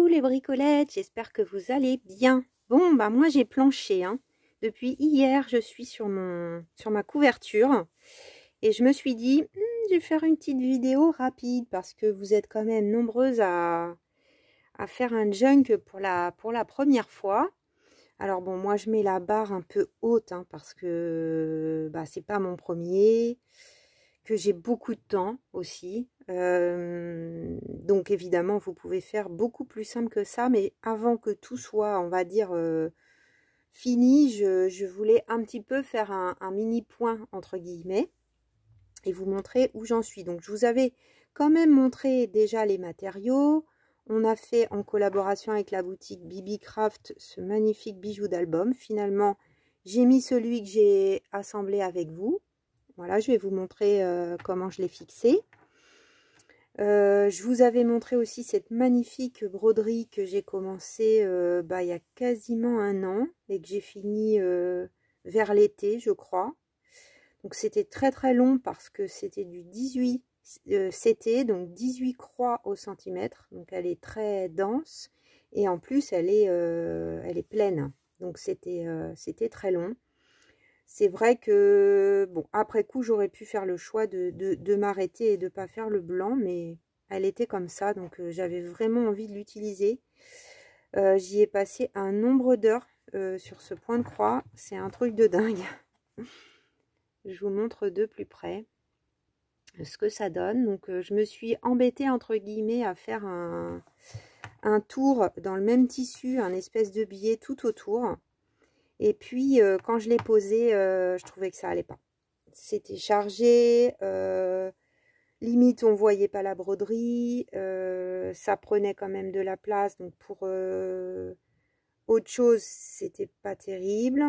les bricolettes, j'espère que vous allez bien. Bon, bah moi j'ai planché, hein. Depuis hier, je suis sur ma couverture et je me suis dit, je vais faire une petite vidéo rapide parce que vous êtes quand même nombreuses à faire un junk pour la première fois. Alors bon, moi je mets la barre un peu haute, hein, parce que bah, c'est pas mon premier, que j'ai beaucoup de temps aussi. Donc évidemment, vous pouvez faire beaucoup plus simple que ça, mais avant que tout soit, on va dire, fini, je voulais un petit peu faire un mini point, entre guillemets, et vous montrer où j'en suis. Donc je vous avais quand même montré déjà les matériaux. On a fait en collaboration avec la boutique Bibi Craft ce magnifique bijou d'album. Finalement, j'ai mis celui que j'ai assemblé avec vous. Voilà, je vais vous montrer comment je l'ai fixé. Je vous avais montré aussi cette magnifique broderie que j'ai commencé il y a quasiment un an et que j'ai fini vers l'été, je crois. Donc c'était très très long parce que c'était du 18 CT, donc 18 croix au centimètre. Donc elle est très dense et en plus elle est pleine. Donc c'était très long. C'est vrai que, bon, après coup, j'aurais pu faire le choix de m'arrêter et de ne pas faire le blanc, mais elle était comme ça, donc j'avais vraiment envie de l'utiliser. J'y ai passé un nombre d'heures sur ce point de croix, c'est un truc de dingue. Je vous montre de plus près ce que ça donne. Donc je me suis embêtée, entre guillemets, à faire un tour dans le même tissu, un espèce de billet tout autour. Et puis, quand je l'ai posé, je trouvais que ça allait pas. C'était chargé, limite, on voyait pas la broderie, ça prenait quand même de la place. Donc, pour autre chose, c'était pas terrible.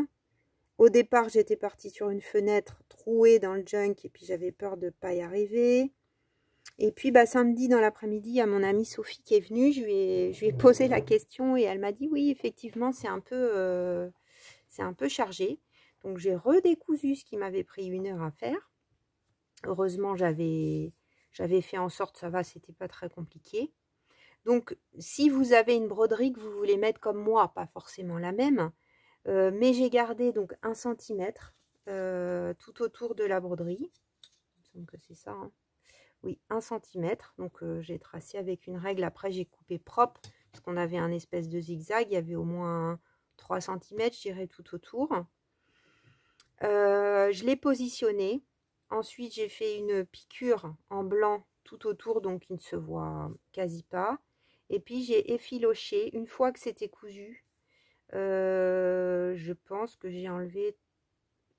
Au départ, j'étais partie sur une fenêtre trouée dans le junk et puis j'avais peur de pas y arriver. Et puis, samedi dans l'après-midi, il y a mon amie Sophie qui est venue. Je lui ai posé la question et elle m'a dit oui, effectivement, c'est un peu chargé. Donc j'ai redécousu ce qui m'avait pris 1 heure à faire. Heureusement, j'avais fait en sorte, ça va, c'était pas très compliqué. Donc si vous avez une broderie que vous voulez mettre comme moi, pas forcément la même, mais j'ai gardé donc 1 cm tout autour de la broderie. Il me semble que c'est ça, hein. Oui, 1 cm. Donc j'ai tracé avec une règle. Après j'ai coupé propre parce qu'on avait un espèce de zigzag. Il y avait au moins 3 cm, je dirais, tout autour. Je l'ai positionné. Ensuite, j'ai fait une piqûre en blanc tout autour, donc il ne se voit quasi pas. Et puis, j'ai effiloché. Une fois que c'était cousu, je pense que j'ai enlevé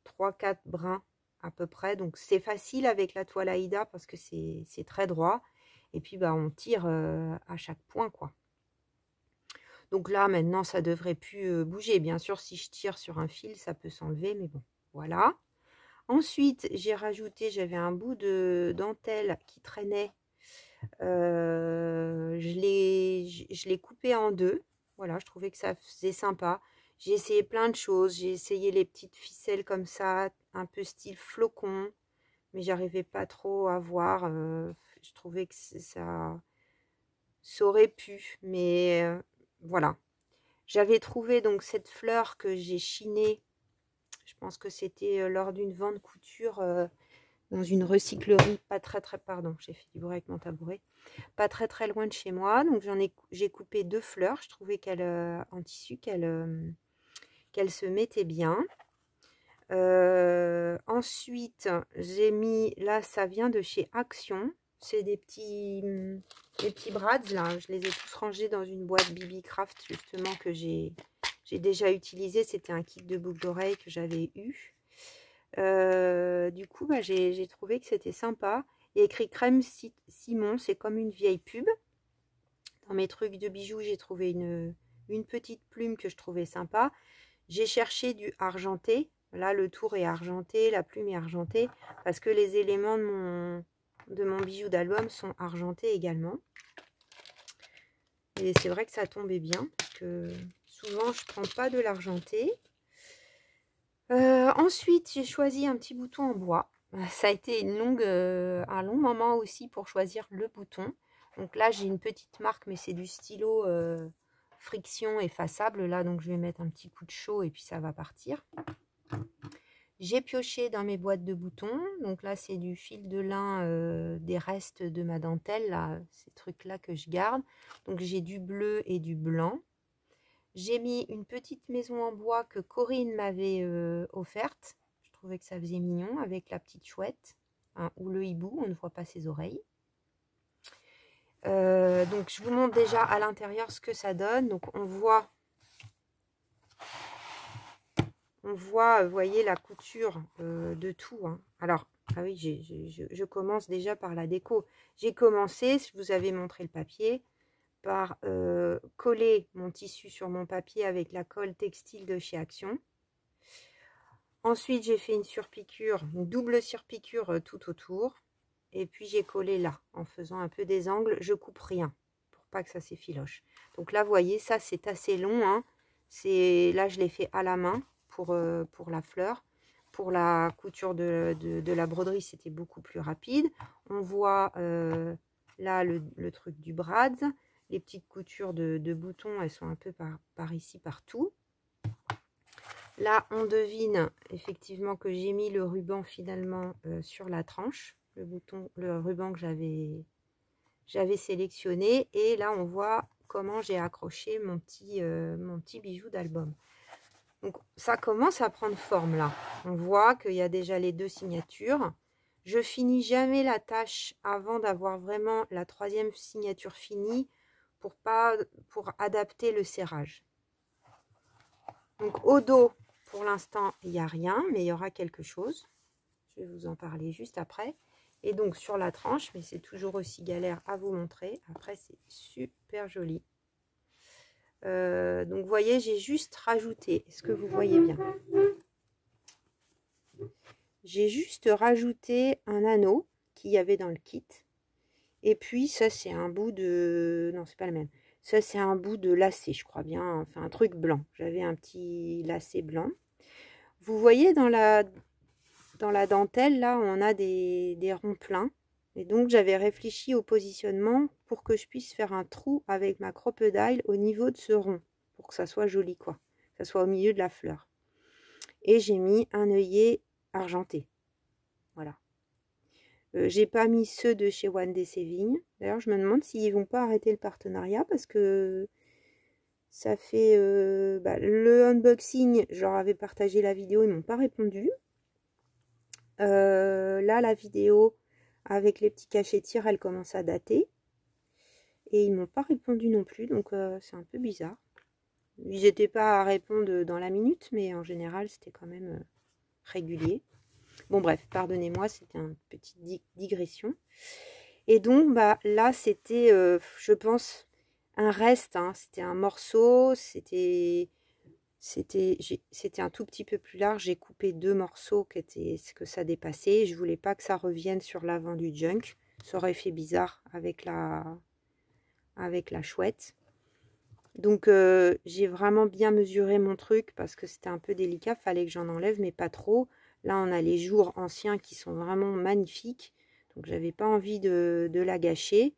3-4 brins à peu près. Donc, c'est facile avec la toile Aïda parce que c'est très droit. Et puis, on tire à chaque point, quoi. Donc là, maintenant, ça devrait plus bouger. Bien sûr, si je tire sur un fil, ça peut s'enlever, mais bon, voilà. Ensuite, j'ai rajouté, j'avais un bout de dentelle qui traînait. Je l'ai coupé en 2. Voilà, je trouvais que ça faisait sympa. J'ai essayé plein de choses. J'ai essayé les petites ficelles comme ça, un peu style flocon, mais j'arrivais pas trop à voir. Je trouvais que ça aurait pu, mais voilà. J'avais trouvé donc cette fleur que j'ai chinée. Je pense que c'était lors d'une vente couture dans une recyclerie pas très pardon, j'ai fait du bruit avec mon tabouret, pas très loin de chez moi. Donc j'ai coupé 2 fleurs. Je trouvais qu'elle en tissu qu'elle se mettait bien. Ensuite, j'ai mis, là ça vient de chez Action, c'est des petits brads là. Je les ai tous rangés dans une boîte Bibi Craft justement que j'ai déjà utilisé. C'était un kit de boucles d'oreilles que j'avais eu. Du coup, j'ai trouvé que c'était sympa. Il y a écrit Crème Simon, c'est comme une vieille pub. Dans mes trucs de bijoux, j'ai trouvé une petite plume que je trouvais sympa. J'ai cherché du argenté. Là, le tour est argenté, la plume est argentée, parce que les éléments de mon bijou d'album sont argentés également. Et c'est vrai que ça tombait bien, parce que souvent, je ne prends pas de l'argenté. Ensuite, j'ai choisi un petit bouton en bois. Ça a été un long moment aussi pour choisir le bouton. Donc là, j'ai une petite marque, mais c'est du stylo friction effaçable. Là, donc je vais mettre un petit coup de chaud et puis ça va partir. J'ai pioché dans mes boîtes de boutons. Donc là, c'est du fil de lin des restes de ma dentelle, là, ces trucs-là que je garde. Donc j'ai du bleu et du blanc. J'ai mis une petite maison en bois que Corinne m'avait offerte. Je trouvais que ça faisait mignon avec la petite chouette, hein, ou le hibou, on ne voit pas ses oreilles. Donc je vous montre déjà à l'intérieur ce que ça donne. Donc on voit, vous voyez la couture de tout, hein. Alors, ah oui, je commence déjà par la déco. J'ai commencé, je vous avais montré le papier, par coller mon tissu sur mon papier avec la colle textile de chez Action. Ensuite, j'ai fait une surpiqûre, une double surpiqûre tout autour. Et puis, j'ai collé là, en faisant un peu des angles. Je coupe rien, pour pas que ça s'effiloche. Donc là, vous voyez, ça, c'est assez long, hein. Là, je l'ai fait à la main pour la fleur. Pour la couture de la broderie, c'était beaucoup plus rapide. On voit là le truc du brads. Les petites coutures de boutons, elles sont un peu par ici, partout. Là, on devine effectivement que j'ai mis le ruban finalement sur la tranche, le ruban que j'avais sélectionné. Et là, on voit comment j'ai accroché mon petit bijou d'album. Donc, ça commence à prendre forme là. On voit qu'il y a déjà les deux signatures. Je finis jamais la tâche avant d'avoir vraiment la troisième signature finie pour adapter le serrage. Donc, au dos, pour l'instant, il n'y a rien, mais il y aura quelque chose. Je vais vous en parler juste après. Et donc, sur la tranche, mais c'est toujours aussi galère à vous montrer. Après, c'est super joli. Donc, vous voyez, j'ai juste rajouté. Est-ce que vous voyez bien? J'ai juste rajouté un anneau qu'il y avait dans le kit. Et puis, ça, c'est un bout de... Non, c'est pas le même. Ça, c'est un bout de lacet, je crois bien. Enfin, un truc blanc. J'avais un petit lacet blanc. Vous voyez, dans la dentelle, là, on a des ronds pleins. Et donc, j'avais réfléchi au positionnement pour que je puisse faire un trou avec ma crocodile au niveau de ce rond. Pour que ça soit joli, quoi. Que ça soit au milieu de la fleur. Et j'ai mis un œillet argenté. Voilà. J'ai pas mis ceux de chez One Day Saving. D'ailleurs, je me demande s'ils vont pas arrêter le partenariat parce que ça fait le unboxing, je leur avais partagé la vidéo, ils m'ont pas répondu. Là, la vidéo avec les petits cachetirs, elle commence à dater. Et ils m'ont pas répondu non plus, donc c'est un peu bizarre. Ils n'étaient pas à répondre dans la minute, mais en général, c'était quand même régulier. Bon bref, pardonnez-moi, c'était une petite digression. Et donc, là, c'était, je pense, un reste, hein. C'était un morceau, c'était un tout petit peu plus large. J'ai coupé deux morceaux que ça dépassait. Je voulais pas que ça revienne sur l'avant du junk. Ça aurait fait bizarre avec la chouette. Donc, j'ai vraiment bien mesuré mon truc parce que c'était un peu délicat. Fallait que j'en enlève, mais pas trop. Là, on a les jours anciens qui sont vraiment magnifiques. Donc, j'avais pas envie de la gâcher.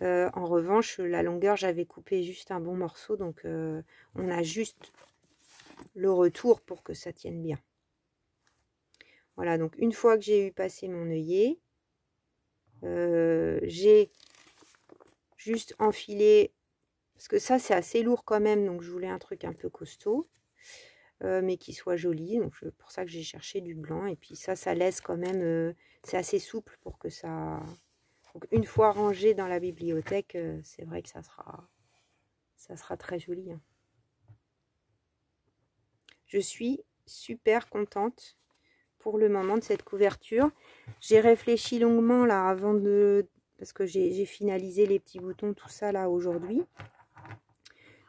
En revanche, la longueur, j'avais coupé juste un bon morceau. Donc, on a juste le retour pour que ça tienne bien. Voilà, donc une fois que j'ai eu passé mon œillet, j'ai juste enfilé, parce que ça, c'est assez lourd quand même. Donc, je voulais un truc un peu costaud. Mais qui soit joli, donc pour ça que j'ai cherché du blanc. Et puis ça laisse quand même, c'est assez souple pour que ça... Donc une fois rangé dans la bibliothèque, c'est vrai que ça sera très joli, hein. Je suis super contente pour le moment de cette couverture. J'ai réfléchi longuement là avant parce que j'ai finalisé les petits boutons, tout ça là aujourd'hui.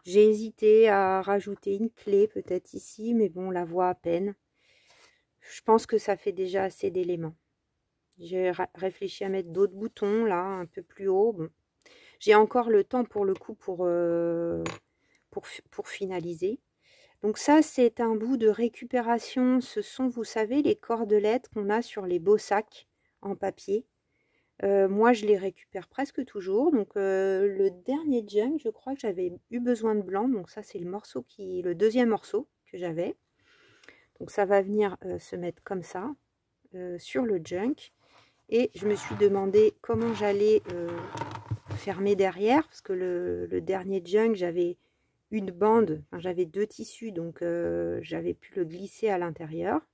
J'ai hésité à rajouter une clé peut-être ici, mais bon, on la voit à peine. Je pense que ça fait déjà assez d'éléments. J'ai réfléchi à mettre d'autres boutons là, un peu plus haut. Bon. J'ai encore le temps pour le coup pour finaliser. Donc ça, c'est un bout de récupération. Ce sont, vous savez, les cordelettes qu'on a sur les beaux sacs en papier. Moi, je les récupère presque toujours. Donc, le dernier junk, je crois que j'avais eu besoin de blanc. Donc, ça, c'est le deuxième morceau que j'avais. Donc, ça va venir se mettre comme ça sur le junk. Et je me suis demandé comment j'allais fermer derrière. Parce que le dernier junk, j'avais une bande. Enfin, j'avais 2 tissus. Donc, j'avais pu le glisser à l'intérieur.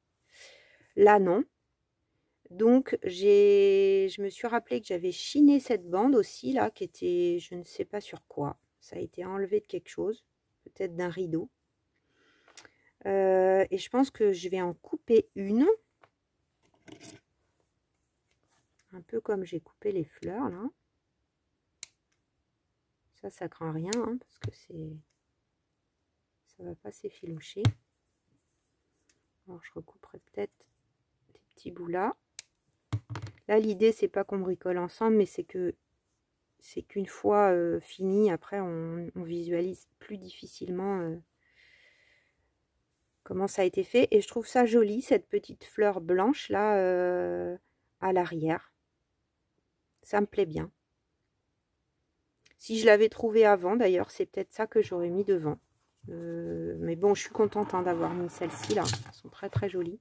Là, non. Donc, je me suis rappelé que j'avais chiné cette bande aussi, là, qui était, je ne sais pas sur quoi. Ça a été enlevé de quelque chose, peut-être d'un rideau. Et je pense que je vais en couper une. Un peu comme j'ai coupé les fleurs, là. Ça craint rien, hein, parce que ça va pas s'effilocher. Alors, je recouperai peut-être des petits bouts là. Là, l'idée, c'est pas qu'on bricole ensemble, mais c'est qu'une fois fini, après, on visualise plus difficilement comment ça a été fait. Et je trouve ça joli, cette petite fleur blanche là à l'arrière. Ça me plaît bien. Si je l'avais trouvé avant, d'ailleurs, c'est peut-être ça que j'aurais mis devant. Mais bon, je suis contente hein, d'avoir mis celles-ci là. Elles sont très très jolies.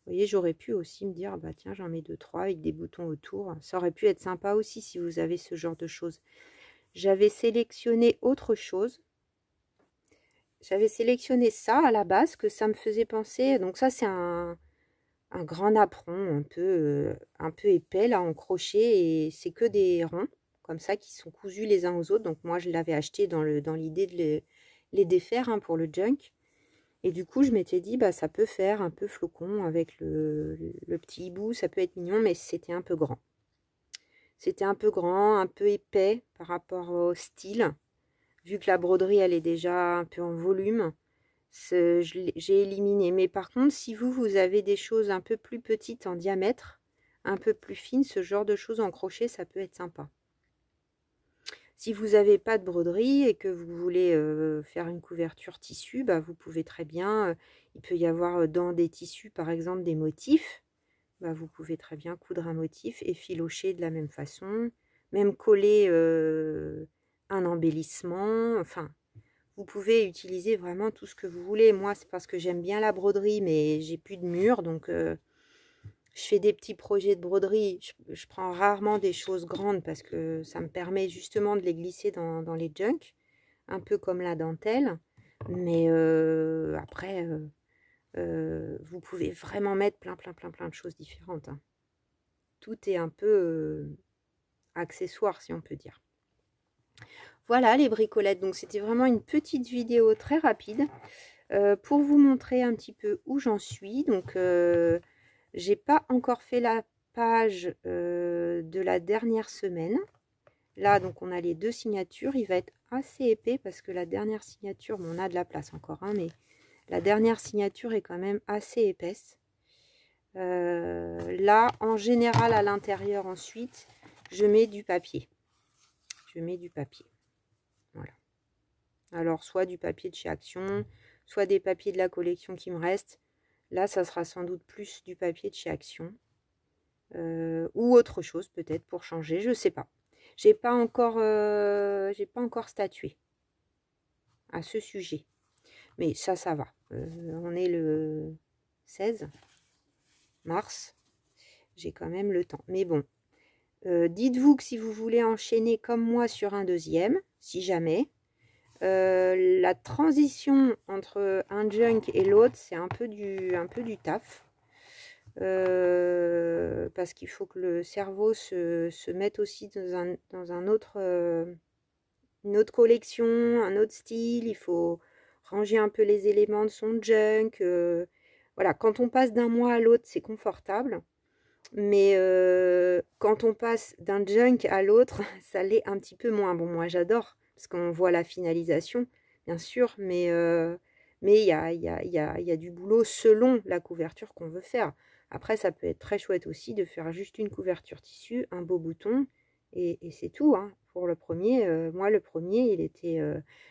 Vous voyez, j'aurais pu aussi me dire, bah tiens, j'en mets 2-3 avec des boutons autour. Ça aurait pu être sympa aussi si vous avez ce genre de choses. J'avais sélectionné autre chose. J'avais sélectionné ça à la base, que ça me faisait penser. Donc ça, c'est un grand napperon un peu épais là en crochet. Et c'est que des ronds comme ça qui sont cousus les uns aux autres. Donc moi, je l'avais acheté dans l'idée de les défaire hein, pour le junk. Et du coup, je m'étais dit, bah, ça peut faire un peu flocon avec le petit hibou, ça peut être mignon, mais c'était un peu grand. C'était un peu grand, un peu épais par rapport au style. Vu que la broderie, elle est déjà un peu en volume, j'ai éliminé. Mais par contre, si vous avez des choses un peu plus petites en diamètre, un peu plus fines, ce genre de choses en crochet, ça peut être sympa. Si vous n'avez pas de broderie et que vous voulez faire une couverture tissu, bah, vous pouvez très bien, il peut y avoir dans des tissus par exemple des motifs, bah, vous pouvez très bien coudre un motif et filocher de la même façon, même coller un embellissement, enfin vous pouvez utiliser vraiment tout ce que vous voulez. Moi c'est parce que j'aime bien la broderie mais j'ai plus de mur donc je fais des petits projets de broderie. Je prends rarement des choses grandes parce que ça me permet justement de les glisser dans les junks. Un peu comme la dentelle. Mais après, vous pouvez vraiment mettre plein de choses différentes. Hein. Tout est un peu accessoire, si on peut dire. Voilà les bricolettes. Donc c'était vraiment une petite vidéo très rapide pour vous montrer un petit peu où j'en suis. Donc j'ai pas encore fait la page de la dernière semaine. Là, donc, on a les 2 signatures. Il va être assez épais parce que la dernière signature, bon, on a de la place encore, hein, mais la dernière signature est quand même assez épaisse. Là, en général, à l'intérieur, ensuite, je mets du papier. Je mets du papier. Voilà. Alors, soit du papier de chez Action, soit des papiers de la collection qui me reste. Là, ça sera sans doute plus du papier de chez Action. Ou autre chose, peut-être, pour changer. Je ne sais pas. J'ai pas encore statué à ce sujet. Mais ça va. On est le 16 mars. J'ai quand même le temps. Mais bon, dites-vous que si vous voulez enchaîner comme moi sur un deuxième, si jamais, la transition entre un junk et l'autre, c'est un peu du taf. Parce qu'il faut que le cerveau se mette aussi dans une autre collection, un autre style. Il faut ranger un peu les éléments de son junk. Voilà, quand on passe d'un mois à l'autre, c'est confortable. Mais quand on passe d'un junk à l'autre, ça l'est un petit peu moins. Bon, moi j'adore, parce qu'on voit la finalisation, bien sûr, mais il y a du boulot selon la couverture qu'on veut faire. Après, ça peut être très chouette aussi de faire juste une couverture tissu, un beau bouton, et c'est tout. Hein. Pour le premier, moi le premier, il était,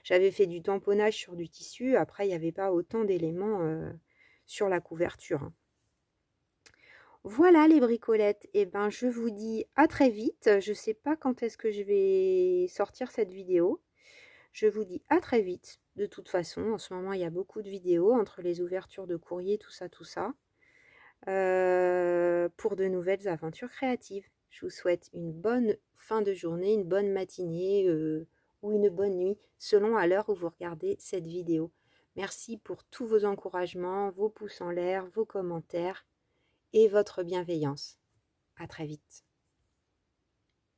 j'avais fait du tamponnage sur du tissu. Après, il n'y avait pas autant d'éléments sur la couverture. Hein. Voilà les bricolettes, et ben je vous dis à très vite. Je sais pas quand est-ce que je vais sortir cette vidéo. Je vous dis à très vite. De toute façon, en ce moment, il y a beaucoup de vidéos entre les ouvertures de courrier, tout ça, pour de nouvelles aventures créatives. Je vous souhaite une bonne fin de journée, une bonne matinée ou une bonne nuit, selon à l'heure où vous regardez cette vidéo. Merci pour tous vos encouragements, vos pouces en l'air, vos commentaires et votre bienveillance. À très vite.